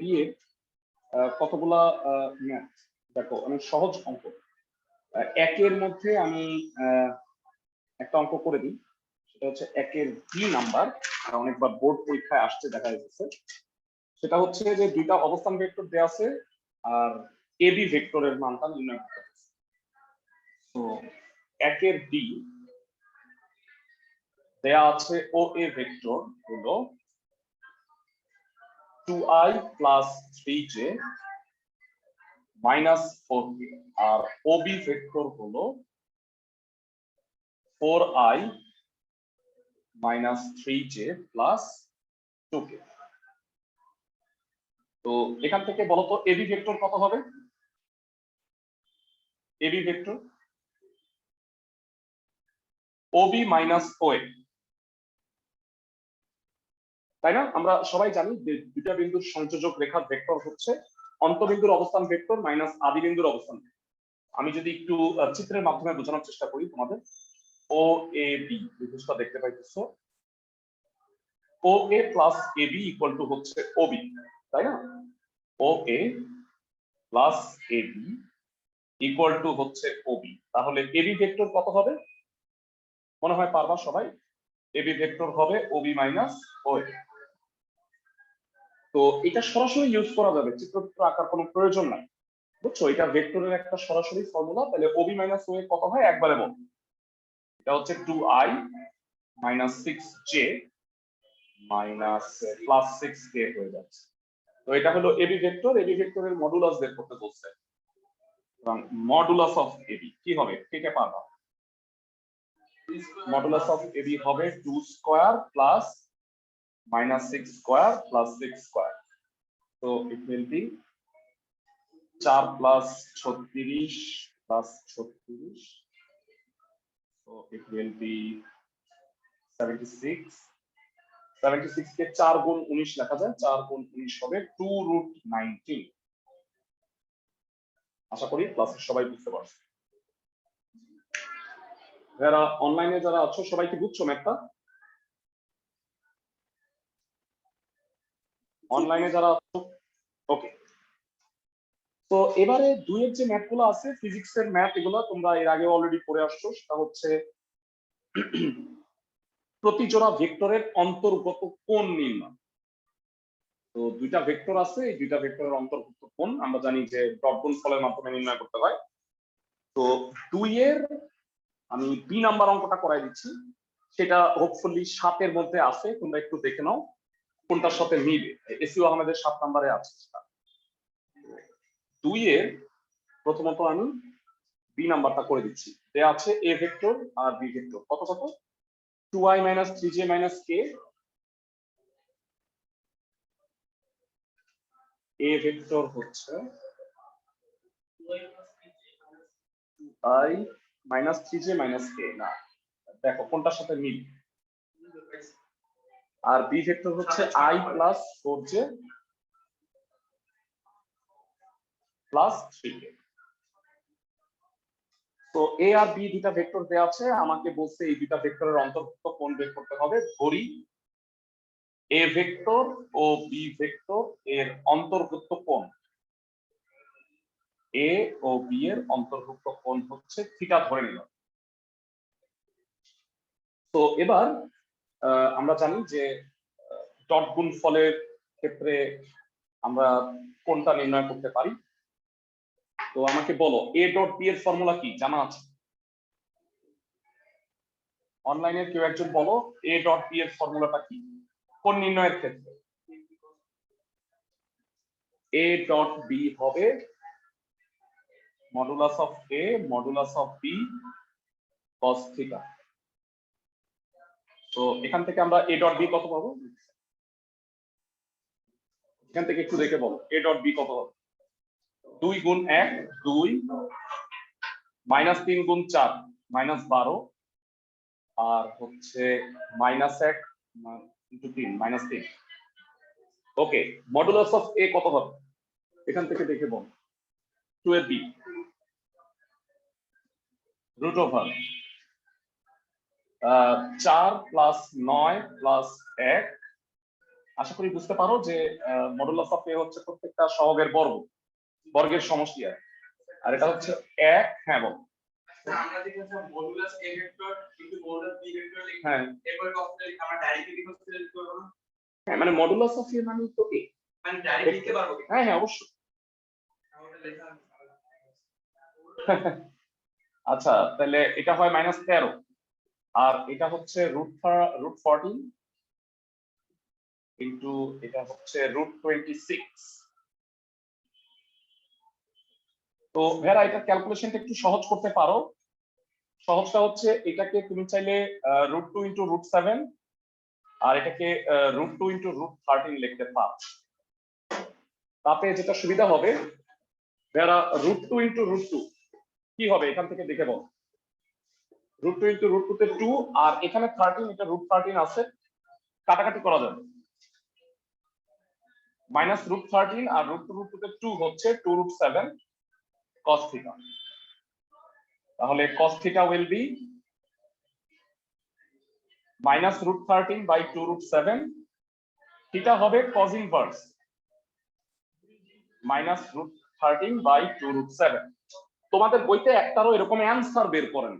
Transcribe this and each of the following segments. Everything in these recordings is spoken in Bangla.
বি এর কতগুলা ম্যাথ দেখো অনেক সহজ অঙ্ক। একের মধ্যে আমি একটা অঙ্ক করে দিই, সেটা হচ্ছে একের বি নাম্বার, অনেকবার বোর্ড পরীক্ষায় আসছে দেখা যাচ্ছে। সেটা হচ্ছে যে দুইটা অবস্থান ভেক্টর দেওয়া আছে আর এ বি ভেক্টরের মানটা নির্ণয় করতে হবে। তো একের বি দেয়া আছে ও এ ভেক্টর হলো 2i + 3j - 4k, আর ওবি ভেক্টর হলো 4i - 3j + 2k। তো এখান থেকে বলো তো এবি ভেক্টর কত হবে? এবি ভেক্টর ওবি - ওএ, তাই না? আমরা সবাই জানি যে দুটা বিন্দুর সংযোজক রেখার ভেক্টর হচ্ছে অন্তবিন্দুর অবস্থান ভেক্টর মাইনাস আদি বিন্দুর অবস্থান ভেক্টর। আমি যদি একটু চিত্রের মাধ্যমে বোঝানোর চেষ্টা করি তোমাদের, ও এ বি ত্রিভুজটা দেখতে পাইতেছো, O A plus A B equal to হচ্ছে ওবি, তাই না? O A plus A B equal to হচ্ছে ওবি। তাহলে এবি ভেক্টর কত হবে মনে হয় পারবা সবাই? এবি ভেক্টর হবে ওবি মাইনাস ওএ। তো এটা সরাসরি ইউজ করা যাবে, চিত্রচিত্র আঁকার কোনো প্রয়োজন নাই, বুঝছো? এটা ভেক্টরের একটা সরাসরি ফর্মুলা। তাহলে ওবি মাইনাস ওএ কত হয় একবারে বল। এটা হচ্ছে 2i - 6j + 6k হয়ে যাচ্ছে। তো এটা হলো এবি ভেক্টর। এবি ভেক্টরের মডুলাস বের করতে বলছে, এবং মডুলাস অফ এবি কি হবে কে কে পারবা? মডুলাস অফ এবি হবে 2 square plus -6 square plus 6 square. তো it will be 4 plus 36 plus 36, so it will be 76। 76 কে 4 গুণ 19 লেখা যায়, 4 গুণ 19 হবে 2√19। আশা করি ক্লাসের সবাই বুঝতে পারছে। যারা অনলাইনে যারা আছো সবাই কি বুঝছো ম্যাথটা? অনলাইনে যারা আছো ওকে। তো এবারে দুইয়ের যে ম্যাথগুলো আছে ফিজিক্সের ম্যাথ, এগুলো তোমরা এর আগে অলরেডি পড়ে আসছো। সেটা হচ্ছে প্রতি জোড়া ভেক্টরের অন্তর্গত কোণ নির্ণয়। তো দুইটা ভেক্টর আছে, এই দুইটা ভেক্টরের অন্তর্ভুক্ত কোণ আমরা জানি যে ডট গুণফলের মাধ্যমে নির্ণয় করতে হয়। তো দুইয়ের আমি বি নাম্বার অঙ্কটা করাই দিচ্ছি, সেটা হোপফুলি 7-এর মধ্যে আছে, তোমরা একটু দেখে নাও কোনটার সাথে মিলে। এসইউ আহমেদের 7 নম্বরে আছে সেটা। দুইয়ের প্রথমত আমি বি নাম্বারটা করে দিচ্ছি। দেয়া আছে এ ভেক্টর আর বি ভেক্টর কত কত 2i - 3j - k। এ ভেক্টর হচ্ছে 2i - 3j - k, না দেখো কোনটার সাথে মিল। আর বি ভেক্টর হচ্ছে i + 4j + 3k। তো এ আর বি দুটা ভেক্টর দেওয়া আছে, আমাকে বলছে এই দুটা ভেক্টরের অন্তর্ভুক্ত কোণ বের করতে হবে। ধরি এ ভেক্টর ও বি ভেক্টর এর অন্তর্ভুক্ত কোণ, এ ও বি এর অন্তর্ভুক্ত কোণ হচ্ছে থিটা ধরে নিলাম। তো এবার আমরা জানি যে ডট গুণফলের ক্ষেত্রে আমরা কোণটা নির্ণয় করতে পারি। তো আমাকে বলো এ ডট বি এর ফর্মুলা কি জানা আছে? অনলাইনে কেউ একজন বলো এ ডট বি এর ফর্মুলাটা কি কোণ নির্ণয়ের ক্ষেত্রে? এ ডট বি হবে modulus of A modulus of B cos theta. তো এখান থেকে আমরা এ ডট বি কত পাবো? এখান থেকে একটু দেখে বলো এ ডট বি কত হবে? 2 গুণ 1 2, -3 গুণ 4 -12, আর হচ্ছে -1 × 3 -3। ওকে, মডুলাস অফ এ কত হবে এখান থেকে দেখে বল। 2 এর বি √4 + 9 + 1 আশা করি বুঝতে পারো যে মডুলাস অফ এ হচ্ছে প্রত্যেকটা সহগের বর্গের সমষ্টি, আর এটা হচ্ছে 1। হ্যাঁ বল। আমরা দেখেছি মডুলাস এ ভেক্টর কিন্তু মডুলাস বি ভেক্টর লিখি, হ্যাঁ এরপরে কখনো আমরা ডাইরেক্টলি কনসিডার করব না। হ্যাঁ, মানে মডুলাস অফ এ মানে তো এ, মানে ডাইরেক্ট লিখতে পারবো কি? হ্যাঁ হ্যাঁ অবশ্যই। আচ্ছা তাহলে এটা হয় -13, আর এটা হচ্ছে √14 ইনটু এটা হচ্ছে √26। তো ভেরা এটা ক্যালকুলেশনটা একটু সহজ করতে পারো। সহজটা হচ্ছে এটাকে তুমি চাইলে √2 ইনটু √7 আর এটাকে √2 ইনটু √13 লিখতে পারো। তাতে যেটা সুবিধা হবে ভেরা √2 ইনটু √2 কি হবে এখান থেকে দেখে বল। √2 ইনটু √2 তে 2, আর এখানে 13, এটা √13 আছে, কাটাকাটি করা যাবে। -√13 আর √2 তে 2 হচ্ছে 2√7 cos থিটা। তাহলে cos theta will be -√13 by 2√7, theta হবে cos inverse -√13 by 2√7। তোমাদের বইতে একটারও এরকম অ্যানসার বের করেন,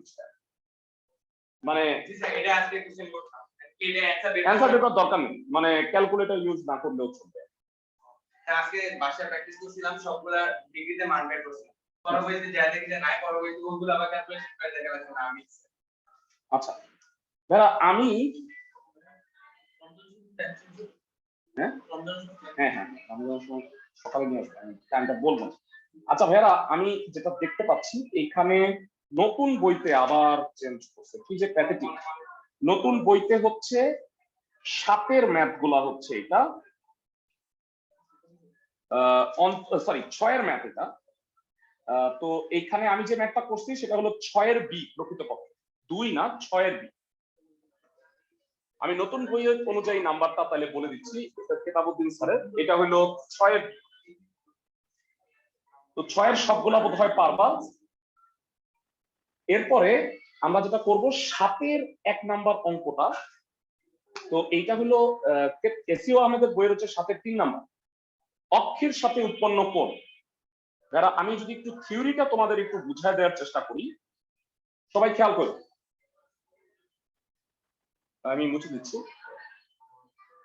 মানে এটা আজকে কোশ্চেন করতাম, এটা অ্যানসার বের করার দরকার নেই, মানে ক্যালকুলেটর ইউজ না করলেও চলবে। আজকে বাসায় প্র্যাকটিস করছিলাম, সবগুলা ডিগ্রিতে মান বের করছিলাম, পরবর্তীতে যা দেখি যে নাই, পরবর্তীতে ওগুলো আবার ক্যালকুলেশন করে দেখা যাচ্ছে না আমি। আচ্ছা ভাইরা আমি হ্যাঁ হ্যাঁ হ্যাঁ রমজানের সময় সকালে নিয়ে আসবো, আমি টাইমটা বলবো। আচ্ছা ভাইরা আমি যেটা দেখতে পাচ্ছি এখানে নতুন বইতে আবার চেঞ্জ করছে, কি যে প্যাথেটিক। নতুন বইতে হচ্ছে 7 ম্যাথ গুলা হচ্ছে এটা, সরি 6 ম্যাথ এটা। তো এখানে আমি যে ম্যাথটা করছি সেটা হলো 6 বি, প্রকৃতপক্ষে 2 না 6 বি। আমি নতুন বইয়ের অনুযায়ী নাম্বারটা তাহলে বলে দিচ্ছি, কেতাবউদ্দিন স্যারের এটা হলো 6। তো 6 সবগুলা বোধ হয় পারবা। এরপরে আমরা যেটা করব 7 1 নাম্বার অঙ্কটা, তো এইটা হলো এসিও আমাদের বইয়ের হচ্ছে 3 নাম্বার, অক্ষের সাথে উৎপন্ন কোণ। যারা আমি যদি একটু থিওরিটা তোমাদের একটু বুঝায় দেওয়ার চেষ্টা করি, সবাই খেয়াল করো, আমি মুছে দিচ্ছি।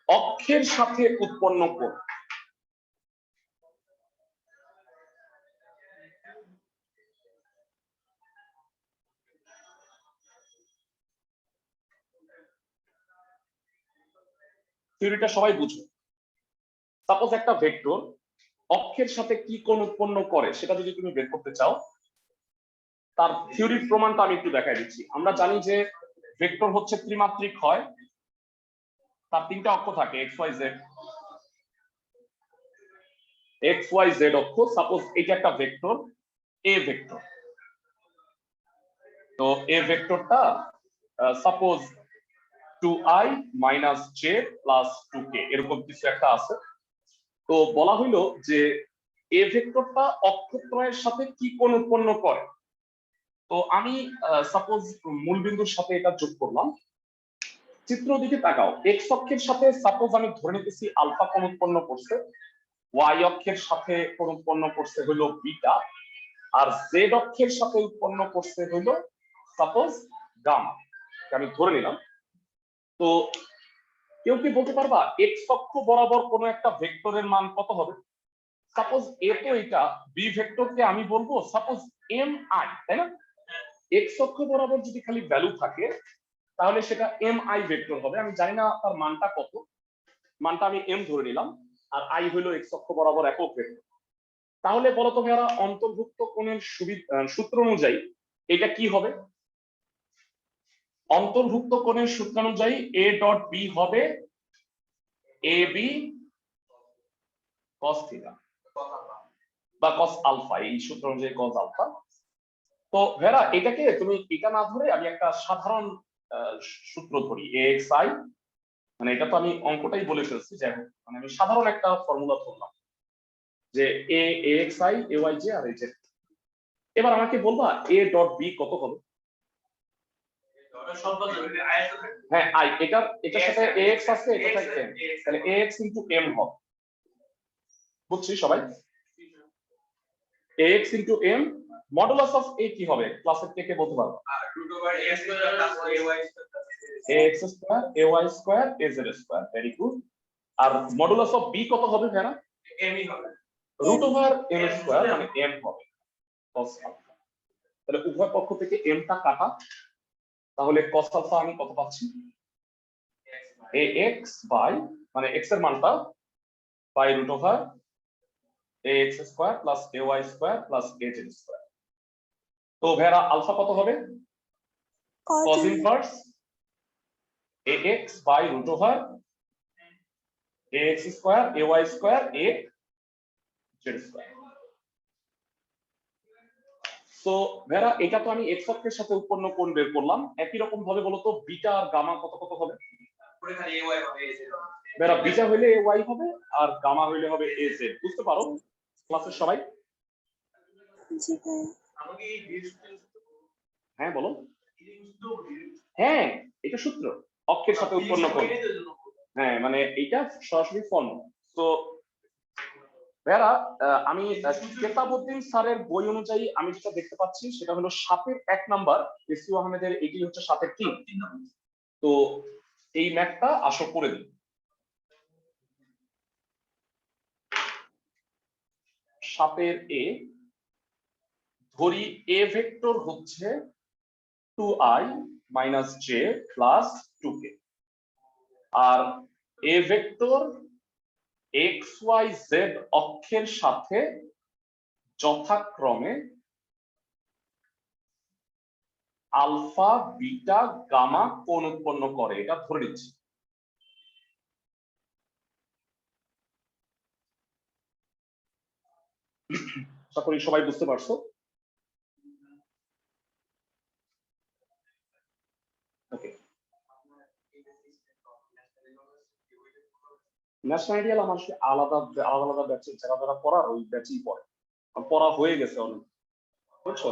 অক্ষের সাথে উৎপন্ন কোণ, থিওরিটা সবাই বুঝো। সাপোজ একটা ভেক্টর অক্ষের সাথে কি কোণ উৎপন্ন করে সেটা যদি তুমি বের করতে চাও, তার থিওরির প্রমাণটা আমি একটু দেখাই দিচ্ছি। আমরা জানি যে ভেক্টর হচ্ছে ত্রিমাত্রিক হয়, তার 3টা অক্ষ থাকে এক্স ওয়াই জেড অক্ষ। সাপোজ এটা একটা ভেক্টর এ ভেক্টর, তো এ ভেক্টরটা সাপোজ 2i - j + 2k এরকম কিছু একটা আছে। তো বলা হইলো যে এ ভেক্টরটা অক্ষত্রয়ের সাথে কি কোণ উৎপন্ন করে। তো আমি সাপোজ মূল বিন্দুর সাথে এটা যোগ করলাম। চিত্র দিকে তাকাও, এক্স অক্ষের সাথে সাপোজ আমি ধরে নিতেছি আলফা কোণ উৎপন্ন করছে, ওয়াই অক্ষের সাথে কোণ উৎপন্ন করছে হলো বিটা, আর জেড অক্ষের সাথে উৎপন্ন করছে হলো সাপোজ গামা, আমি ধরে নিলাম। তো কেউ কি বলতে পারবা এক্স অক্ষ বরাবর কোন একটা ভেক্টরের মান কত হবে? সাপোজ এ তো এটা, বি ভেক্টরকে আমি বলবো সাপোজ এম আই, তাই না? এক্স অক্ষ বরাবর যদি খালি ভ্যালু থাকে তাহলে সেটা এম আই ভেক্টর হবে। আমি জানি না তার মানটা কত, মানটা আমি এম ধরে নিলাম, আর আই হলো এক্স অক্ষ বরাবর একক ভেক্টর। তাহলে বলতো ভাইয়া অন্তর্ভুক্ত কোণের সূত্র অনুযায়ী এটা কি হবে? অন্তর্ভুক্ত কোণের সূত্র অনুযায়ী এ ডট বি হবে এ বি cos থিটা বা cos আলফা, এই সূত্র অনুযায়ী cos আলফা। তো ভেরা এটাকে তুমি এটা না ধরে আমি একটা সাধারণ সূত্র ধরি axi, মানে এটা তো আমি অঙ্কটাই বলে ফেলছি, যাই হোক মানে আমি সাধারণ একটা ফর্মুলা ধরলাম যে axi ayj আর az। এবার আমাকে বলবা a ডট বি কত হবে? হ্যাঁ আই এটার সাথে ax আছে, এটা থাকে m, তাহলে ax into m হবে। বুঝছি সবাই? ax into m modulus of a কি হবে ক্লাসের কে বলতে পারবো? ax square ay square az square. Very good. আর মডুলাস অফ b কত হবে ভাইরা? m ই হবে রুট ওভার m স্কয়ার মানে m হবে cos আলফা। তাহলে উভয় পক্ষ থেকে m টা কাটা, তাহলে cos আলফা আমি কত পাচ্ছি? ax বাই মানে x এর মানটা by root over ax square plus ay square plus az square. তো ভাইরা আলফা কত হবে? cos inverse ax by root over ax square ay square az square. So ভাইরা এটা তো আমি x অক্ষের সাথে উৎপন্ন কোণ বের করলাম, একই রকম ভাবে বলতো বিটা আর গামা কত কত হবে? পুরো খালি ay হবে ভাইরা বিটা হইলে ay হবে আর গামা হইলে হবে az। বুঝতে পারো ক্লাসের সবাই? জি ভাই। আমাকে এই হ্যাঁ বলো। হ্যাঁ এটা সূত্র, অক্ষের সাথে উৎপন্ন কোণ। হ্যাঁ মানে এটা সরাসরি ফর্মুলা। তো ভাইরা আমি কেতাবউদ্দিন স্যারের বই অনুযায়ী আমি যেটা দেখতে পাচ্ছি সেটা হলো 7 1 নাম্বার এসইউ আহমেদের, এটি হচ্ছে 7 3। তো এই ম্যাথটা আসো করে দিই। 7 এ ধরি এ ভেক্টর হচ্ছে 2i - j প্লাস 2k, আর এ ভেক্টর xyz অক্ষের সাথে যথাক্রমে আলফা বিটা গামা কোণ উৎপন্ন করে, এটা ধরে নিচ্ছি। আশা করি সবাই বুঝতে পারছো। ওকে, ন্যাশনাল আইডিয়াল আমার আলাদা আলাদা আলাদা ব্যাচে যারা যারা পড়ার ওই ব্যাচেই পড়ে, পড়া হয়ে গেছে অনেক, বুঝছো?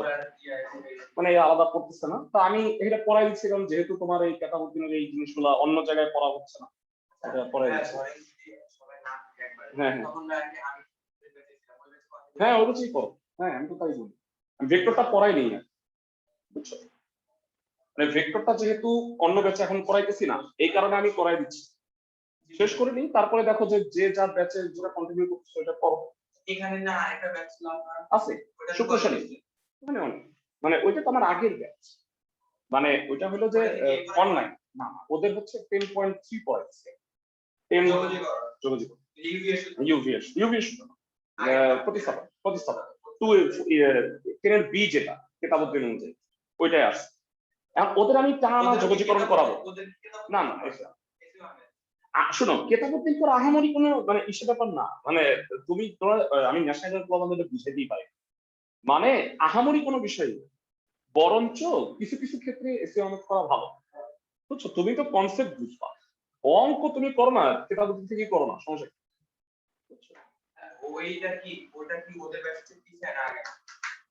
মানে আলাদা পড়তেছে না, তো আমি এটা পড়াই দিচ্ছি কারণ যেহেতু তোমার এই কেতাবউদ্দিনের এই জিনিসগুলো অন্য জায়গায় পড়া হচ্ছে না, এটা পড়াই দিচ্ছি। হ্যাঁ হ্যাঁ হ্যাঁ অবশ্যই করো। হ্যাঁ আমি তো তাই বলি, ভেক্টরটা পড়াই নেই না, বুঝছো? মানে ভেক্টরটা যেহেতু অন্য ব্যাচে এখন পড়াইতেছি না, এই কারণে আমি পড়াই দিচ্ছি। শেষ করে নিই, তারপরে দেখো যে যে যার ব্যাচে যেটা কন্টিনিউ করছে সেটা করো। এখানে না একটা ব্যাচ ছিল আছে শুক্র শনি, মানে অনেক, মানে ওইটা তো আমার আগের ব্যাচ, মানে ওইটা হলো যে অনলাইন না, ওদের হচ্ছে 10.3 পয়েন্টস 10 যোগাযোগ ইউভিএস প্রতিস্থাপন 2 10 বি যেটা কেতাবউদ্দিন অনুযায়ী ওইটাই আছে। এখন ওদের আমি টানা যোগাযোগকরণ করাবো না না শোনো, কেতাবউদ্দিন পর আহামরি কোনো মানে ইস্যু ব্যাপার না, মানে তুমি তোমার আমি ন্যাশনাল প্রবন্ধে বুঝাইতেই পারি, মানে আহামরি কোনো বিষয় না, বরঞ্চ কিছু কিছু ক্ষেত্রে এসে অনেক করা ভালো, বুঝছো? তুমি তো কনসেপ্ট বুঝবা, অঙ্ক তুমি করো না কেতাবউদ্দিন থেকেই করো না, সমস্যা কি? ওইটা কি ওটা কি ওদের ব্যাচে পিছে না আগে?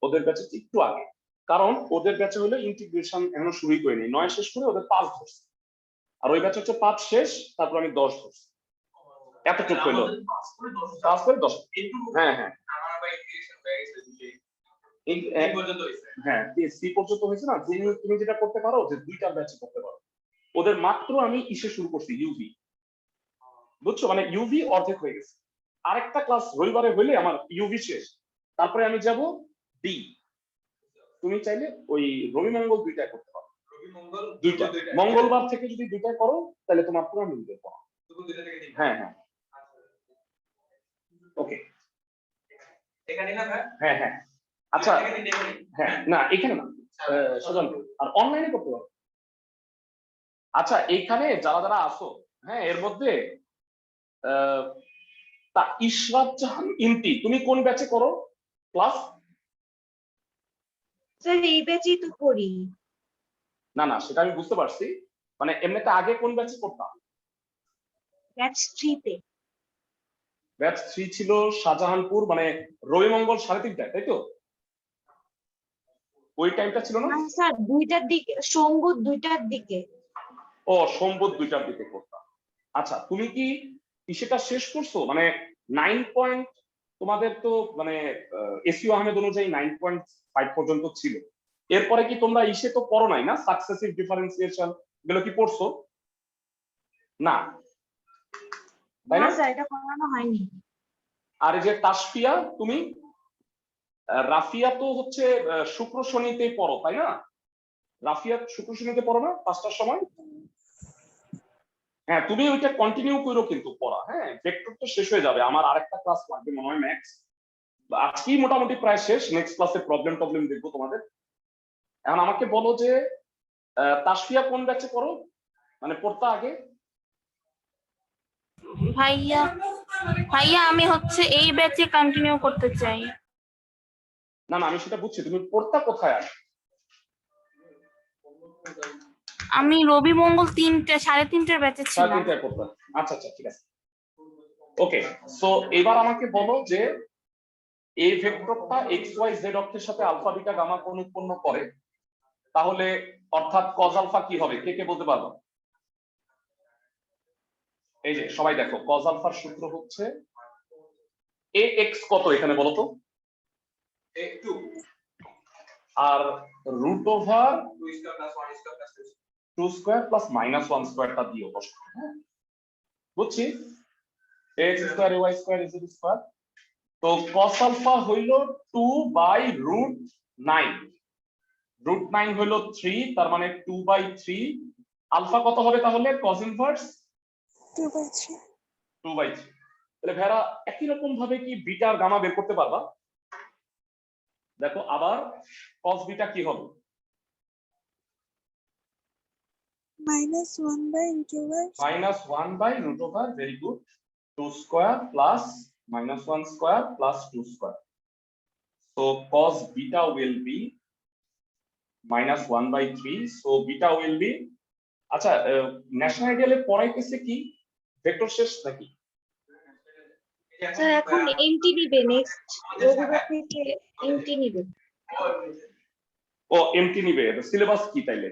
ওদের ব্যাচে একটু আগে, কারণ ওদের ব্যাচে হলো ইন্টিগ্রেশন এখনো শুরুই করিনি, 9 শেষ করে ওদের 5 ধরছে, আর ওই ব্যাচে হচ্ছে 5 শেষ তারপর আমি 10 ধরছি, এতটুকু হইলো 5 করে 10। হ্যাঁ হ্যাঁ আমার আবার ইন্টিগ্রেশন হয়ে গেছে এই পর্যন্ত হইছে। হ্যাঁ সি পর্যন্ত হয়েছে না, তুমি যেটা করতে পারো যে দুইটা ব্যাচে করতে পারো। ওদের মাত্র আমি ইসে শুরু করছি ইউভি, বুঝছো? মানে ইউভি অর্ধেক হয়ে গেছে, আরেকটা ক্লাস রবিবারে হইলে আমার ইউভি শেষ, তারপরে আমি যাব ডি। তুমি চাইলে ওই রবি মঙ্গল দুইটায় করতে পারো, দুইটা মঙ্গলবার থেকে যদি দুইটায় করো তাহলে তোমার পুরো মিলবে। হ্যাঁ হ্যাঁ ওকে এখানে না ভাই? হ্যাঁ হ্যাঁ আচ্ছা হ্যাঁ না এখানে না সুজন, আর অনলাইনে করতে পারো। আচ্ছা এইখানে যারা যারা আসো, হ্যাঁ এর মধ্যে তা ইশরাত জাহান ইন্তি, তুমি কোন ব্যাচে করো ক্লাস? স্যার এই ব্যাচই তো করি। না না সেটা আমি বুঝতে পারছি, মানে এমনিতে আগে কোন ব্যাচে করতাম? ব্যাচ 3 তে। ব্যাচ 3 ছিল শাহজাহানপুর, মানে রবি মঙ্গল 3:30টায়, তাই তো? ওই টাইমটা ছিল না? না স্যার, দুইটার দিকে, সোমবার দুইটার দিকে। ও, সোমবার 2টার দিকে করতাম। আচ্ছা, তুমি কি সেটা শেষ করছো? মানে 9 পয়েন্ট তোমাদের তো মানে এসইউ আহমেদ অনুযায়ী 9.5 পর্যন্ত ছিল। এরপরে কি তোমরা ইসে তো পড়ো নাই না, সাকসেসিভ ডিফারেন্সিয়েশন এগুলো কি পড়ছো? না, তাই না না? স্যার, এটা পড়ানো হয়নি। আর এই যে তাসফিয়া, তুমি রাফিয়া তো হচ্ছে শুক্র শনিতে পড়ো, তাই না? রাফিয়া শুক্র শনিতে পড়ো না 5টার সময়? হ্যাঁ, তুমি ওইটা কন্টিনিউ করো কিন্তু পড়া। হ্যাঁ, ভেক্টর তো শেষ হয়ে যাবে, আমার আরেকটা ক্লাস লাগবে মনে হয় ম্যাক্স। আজকেই মোটামুটি প্রায় শেষ, নেক্সট ক্লাসে প্রবলেম দেখবো তোমাদের। এখন আমাকে বলো যে তাসফিয়া কোন ব্যাচে পড়ো, মানে পড়তা আগে? ভাইয়া ভাইয়া আমি হচ্ছে এই ব্যাচে কন্টিনিউ করতে চাই। না না, আমি সেটা বুঝছি, তুমি পড়তা কোথায় আগে? আমি রবি মঙ্গল 3:30 ব্যাচে ছিলাম। 3:30টায় পড়তা। আচ্ছা আচ্ছা, ঠিক আছে, ওকে। সো এবার আমাকে বলো যে এই ভেক্টরটা এক্স ওয়াই জেড অক্ষের সাথে আলফা বিটা গামা কোণ উৎপন্ন করে, তাহলে অর্থাৎ কজ আলফা কি হবে, কে কে বলতে পারবো? এই যে সবাই দেখো, কজ আলফার সূত্র হচ্ছে এ এক্স কত এখানে বলো তো? একটু আর root over 2 square plus 1 square plus 2 2 square plus minus 1 স্কয়ারটা দিও বসো। হ্যাঁ, বুঝছি। X square Y square is square. তো cos আলফা হইল 2/√9, √9 হইল 3, তার মানে 2/3। আলফা কত হবে তাহলে? cos inverse 2/3। তাহলে ভেড়া একই রকম ভাবে কি বিটা আর গামা বের করতে পারবা? দেখো আবার cos বিটা কি হবে? -1/√, very good. 2 square plus -1 square plus 2 square. So cos beta will be -1/3. So beta will be, আচ্ছা ন্যাশনাল আইডিয়ালে পড়াইতেছে কি ভেক্টর শেষ নাকি? স্যার এখন এমটি নিবে, নেক্সট রবিবার থেকে এমটি নিবে। ও এমটি নিবে, সিলেবাস কি তাইলে?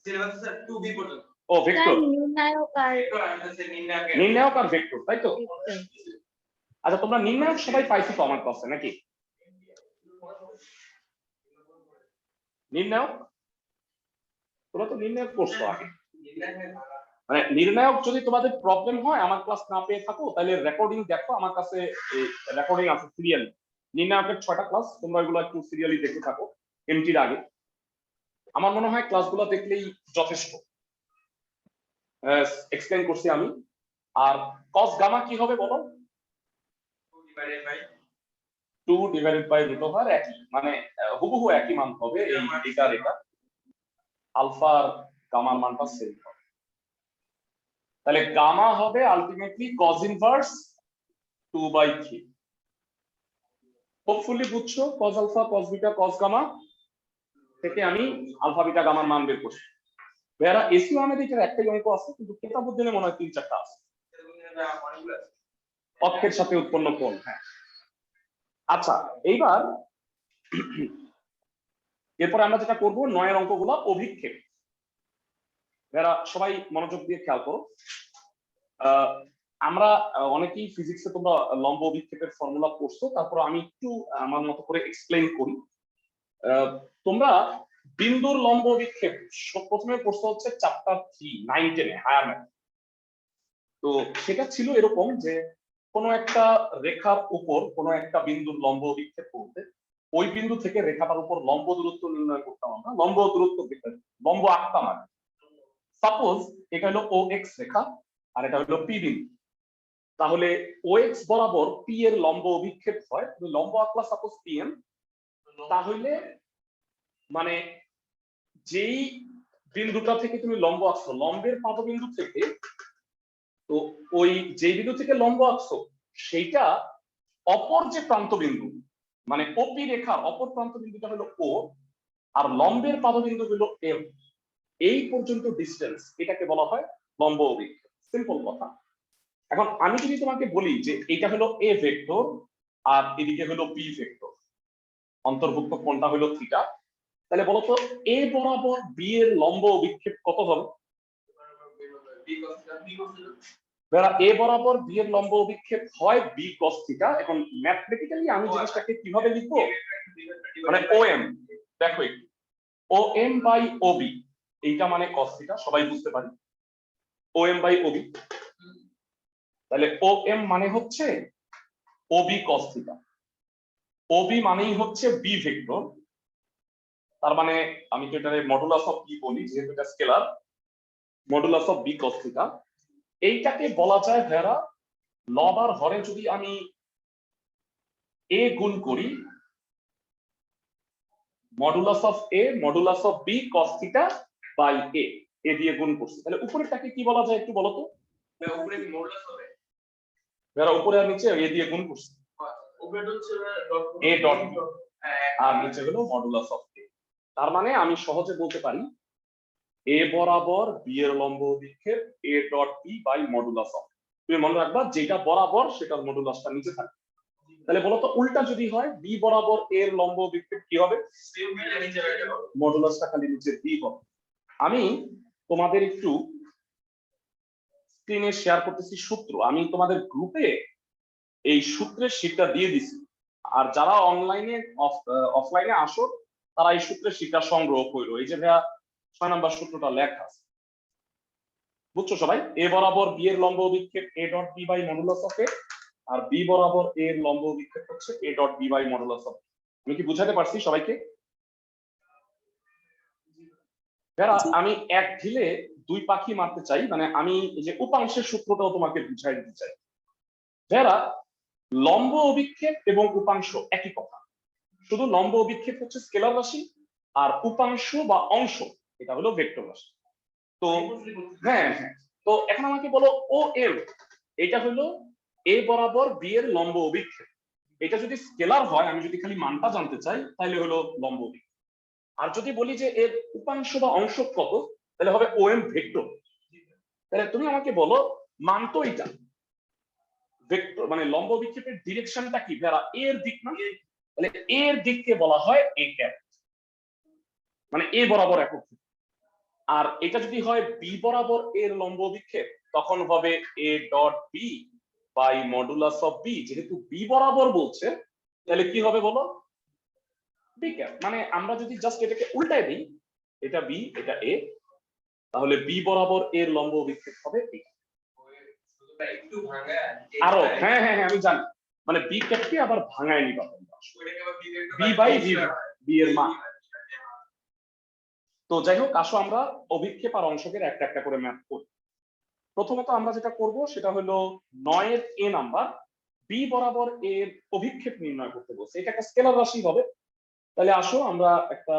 সিলেবাস স্যার 2B পর্যন্ত। ও স্যার ভেক্টর, নির্ণায়ক আর একটু আমাদের নির্ণায়কের নির্ণায়ক আর ভেক্টর, তাই তো? vector। আচ্ছা, তোমরা নির্ণায়ক সবাই পাইছো তো আমার ক্লাসে নাকি? নির্ণায়ক তোমরা তো নির্ণায়ক করছো আগে। মানে নির্ণায়ক যদি তোমাদের প্রবলেম হয়, আমার ক্লাস না পেয়ে থাকো, তাহলে রেকর্ডিং দেখো, আমার কাছে রেকর্ডিং আছে সিরিয়ালি। নির্ণায়কের 6টা ক্লাস, তোমরা এগুলো একটু সিরিয়ালি দেখতে থাকো এমটির আগে। আমার মনে হয় ক্লাসগুলো দেখলেই যথেষ্ট, এক্সপ্লেইন করছি আমি। আর cos গামা কি হবে বলো? 2/√, একই, মানে হুবহু একই মান হবে। এই এটা আলফা আর গামার মানটা সেম হবে। তাহলে গামা হবে আলটিমেটলি cos ইনভার্স 2/3। হোপফুলি বুঝছো, cos alpha cos beta cos gamma থেকে আমি আলফা বিটা গামার মান বের করছি। বেরা এসইউ আহমেদ এটার একটাই অঙ্ক আছে, কিন্তু কিতাবুদ্দিনে মনে হয় 3-4টা আছে, অক্ষের সাথে উৎপন্ন কোণ। হ্যাঁ, আচ্ছা এইবার এরপর আমরা যেটা করব, 9 অঙ্কগুলো অভিক্ষেপ। যারা সবাই মনোযোগ দিয়ে খেয়াল করো, আমরা অনেকেই ফিজিক্সে তোমরা লম্ব অভিক্ষেপের ফর্মুলা পড়ছো, তারপর আমি একটু আমার মতো করে এক্সপ্লেইন করি। তোমরা বিন্দুর লম্ব অভিক্ষেপ প্রথমে পড়ছো হচ্ছে চ্যাপ্টার 3 9 10 হায়ার ম্যাথ। তো সেটা ছিল এরকম যে কোনো একটা রেখার উপর কোনো একটা বিন্দুর লম্ব অভিক্ষেপ করতে, ওই বিন্দু থেকে রেখাটার উপর লম্ব দূরত্ব নির্ণয় করতাম আমরা, লম্ব দূরত্ব লম্ব আঁকতাম আর। সাপোজ এটা হলো OX রেখা আর এটা হলো P বিন্দু, তাহলে OX বরাবর P এর লম্ব অভিক্ষেপ হয়, তুমি লম্ব আঁকলা সাপোজ PM, তাহলে মানে যেই বিন্দুটা থেকে তুমি লম্ব আঁকছো, লম্বের পাদবিন্দু থেকে, তো ওই যে বিন্দু থেকে লম্ব আঁকছো সেইটা অপর যে প্রান্ত বিন্দু, মানে OP রেখার অপর প্রান্ত বিন্দুটা হলো O, আর লম্বের পাদবিন্দু হলো M, এই পর্যন্ত ডিসটেন্স, এটাকে বলা হয় লম্ব অভিক্ষেপ। সিম্পল কথা। এখন আমি যদি তোমাকে বলি যে এটা হলো A ভেক্টর আর এদিকে হলো B ভেক্টর, অন্তর্ভুক্ত কোণটা হলো থিটা। তাহলে বলতো এ বরাবর বি এর লম্ব অভিক্ষেপ কত হবে? এ বরাবর বি এর লম্ব অভিক্ষেপ হয় বি cos থিটা। এখন ম্যাথমেটিক্যালি আমি জিনিসটাকে কিভাবে লিখবো, মানে ওএম, দেখো একটু ওএম বাই ওবি, এইটা মানে cos থিটা, সবাই বুঝতে পারি ওএম বাই ওবি। তাহলে ওএম মানে হচ্ছে ওবি cos থিটা, ওবি মানেই হচ্ছে বি ভেক্টর, তার মানে আমি তো এটারে মডুলাস অফ বি বলি যেহেতু এটা scalar, modulus of B cos theta. এইটাকে বলা যায় ভাইরা লব আর হরে যদি আমি এ গুণ করি modulus of A modulus of B cos theta by A দিয়ে গুণ করছি, তাহলে উপরেরটাকে কি বলা যায় একটু বলো তো? উপরে কি মডুলাস হবে? ভাইরা উপরে আর নিচে এ দিয়ে গুণ করছি, উপরে হচ্ছে এ ডট আর নিচে হলো মডুলাস অফ এ। তার মানে আমি সহজে বলতে পারি এ বরাবর বি এর লম্ব অভিক্ষেপ A dot B by modulus of. তুমি মনে রাখবা যেটা বরাবর সেটার মডুলাসটা নিচে থাকে। তাহলে বলতো উল্টা যদি হয় বি বরাবর এর লম্ব অভিক্ষেপ কি হবে? মডুলাসটা খালি নিচে বি হবে। আমি তোমাদের একটু স্ক্রিনে শেয়ার করতেছি সূত্র, আমি তোমাদের গ্রুপে এই সূত্রের শীটটা দিয়ে দিছি, আর যারা অনলাইনে অফলাইনে আসো তারা এই সূত্রের শীটটা সংগ্রহ করো। এই যে ভাইয়া 6 নম্বর সূত্রটা লেখা আছে, বুঝছো সবাই? এ বরাবর বি এর লম্ব অভিক্ষেপ A dot B by modulus of A, আর বি বরাবর এ এর লম্ব অভিক্ষেপ হচ্ছে A dot B by modulus of. আমি কি বুঝাতে পারছি সবাইকে? ভাইয়া আমি এক ঢিলে দুই পাখি মারতে চাই, মানে আমি এই যে উপাংশের সূত্রটাও তোমাকে বুঝাই দিতে চাই। ভাইয়া লম্ব অভিক্ষেপ এবং উপাংশ একই কথা, শুধু লম্ব অভিক্ষেপ হচ্ছে স্কেলার রাশি আর উপাংশ বা অংশ এটা হলো ভেক্টর রাশি। তো হ্যাঁ হ্যাঁ, তো এখন আমাকে বলো ও এম, এটা হলো এ বরাবর বি এর লম্ব অভিক্ষেপ। এটা যদি স্কেলার হয়, আমি যদি খালি মানটা জানতে চাই তাহলে হলো লম্ব অভিক্ষেপ। আর যদি বলি যে এর উপাংশ বা অংশ কত, তাহলে হবে ও এম ভেক্টর। তাহলে তুমি আমাকে বলো মান তো এটা ভেক্টর, মানে লম্ব অভিক্ষেপের ডিরেকশনটা কি? ভাইয়া এর দিক না, তাহলে এর দিককে বলা হয় এ ক্যাপ, মানে এ বরাবর একক। আর এটা যদি হয় বি বরাবর এর লম্ব অভিক্ষেপ তখন হবে A dot B by modulus of B. যেহেতু বি বরাবর বলছে তাহলে কি হবে বলো? B cap. মানে আমরা যদি জাস্ট এটাকে উল্টায় দিই, এটা বি এটা এ, তাহলে বি বরাবর এর লম্ব অভিক্ষেপ হবে এ। একটু ভাঙা আরো হ্যাঁ হ্যাঁ হ্যাঁ আমি জানি, মানে বি ক্যাপকে আবার ভাঙায় নিবা বি বাই বি এর মান। তো যাই হোক, আসো আমরা অভিক্ষেপ আর অংশকের একটা একটা করে ম্যাথ করি। প্রথমত আমরা যেটা করব সেটা হলো 9 এর এ নাম্বার, বি বরাবর এর অভিক্ষেপ নির্ণয় করতে বলছে। এটা একটা স্কেলার রাশি হবে, তাহলে আসো আমরা একটা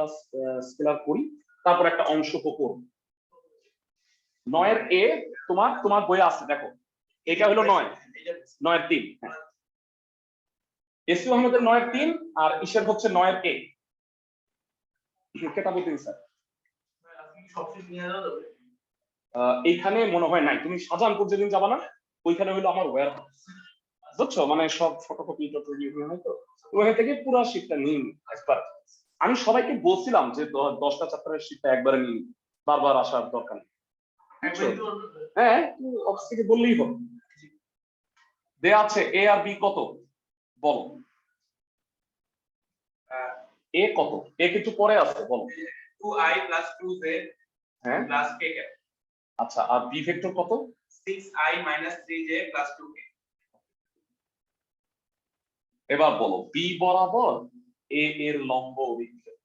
স্কেলার করি, তারপর একটা অংশক করব। 9 এর এ তোমার তোমার বইয়ে আছে, দেখো এটা হলো 9 এর 3। হ্যাঁ, এসইউ আহমেদের 9 এর 3 আর ইসের হচ্ছে 9 এর এ। কেটা বলতেন স্যার? এইখানে মনে হয় নাই, তুমি শাহজাহানপুর যেদিন যাবা না ওইখানে হলো আমার ওয়্যার হাউস, বুঝছো? মানে সব ফটোকপি হয়, তো ওখান থেকে পুরো শীটটা নিন একবার। আমি সবাইকে বলছিলাম যে 10টা চ্যাপ্টারের শীটটা একবারে নিন, বারবার আসার দরকার নেই। হ্যাঁ, অফিস থেকে বললেই হবে। দেয়া আছে এ আর বি কত বলো? এ কত? এ কিছু পরে আছে বলো? 2i plus 2z হ্যাঁ plus k cap। আচ্ছা, আর বি ভেক্টর কত? 6i minus 3j plus 2k। এবার বলো বি বরাবর এ এর লম্ব অভিক্ষেপ,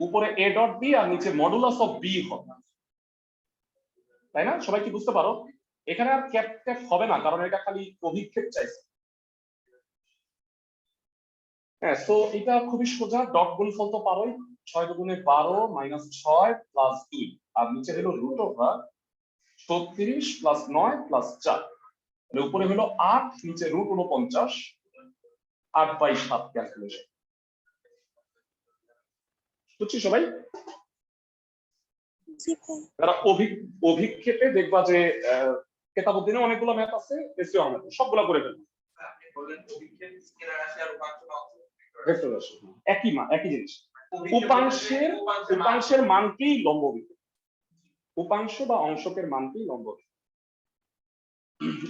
উপরে এ ডট বি আর নিচে মডুলাস অফ বি হবে, তাই না? সবাই কি বুঝতে পারো? এখানে আর ক্যাপ ট্যাপ হবে না, কারণ এটা খালি অভিক্ষেপ চাইছে। হ্যাঁ, তো এটা খুবই সোজা, ডট গুণফল তো পারোই, 6 দুগুণে 12 মাইনাস 6 প্লাস 2, আর নিচে হলো রুট ওভার 36 প্লাস 9 প্লাস 4, তাহলে উপরে হলো 8, নিচে রুট 49, 8/7 ক্যালকুলেশন। বুঝছি সবাই? তারা অভিক্ষেপে দেখবা যে কেতাবুদ্দিনে অনেকগুলো ম্যাথ আছে, এসইও আমাদের সবগুলা করে ফেলবো। বললেন অভিক্ষেপ স্কেলার রাশি আর উপাংশ বা অংশ ভেক্টর রাশি একই জিনিস। অভিক্ষেপ উপাংশের উপাংশের মান। উপাংশের মানকেই লম্ব বিক্ষেপ, উপাংশ বা অংশকের মানকেই লম্ব বিক্ষেপ।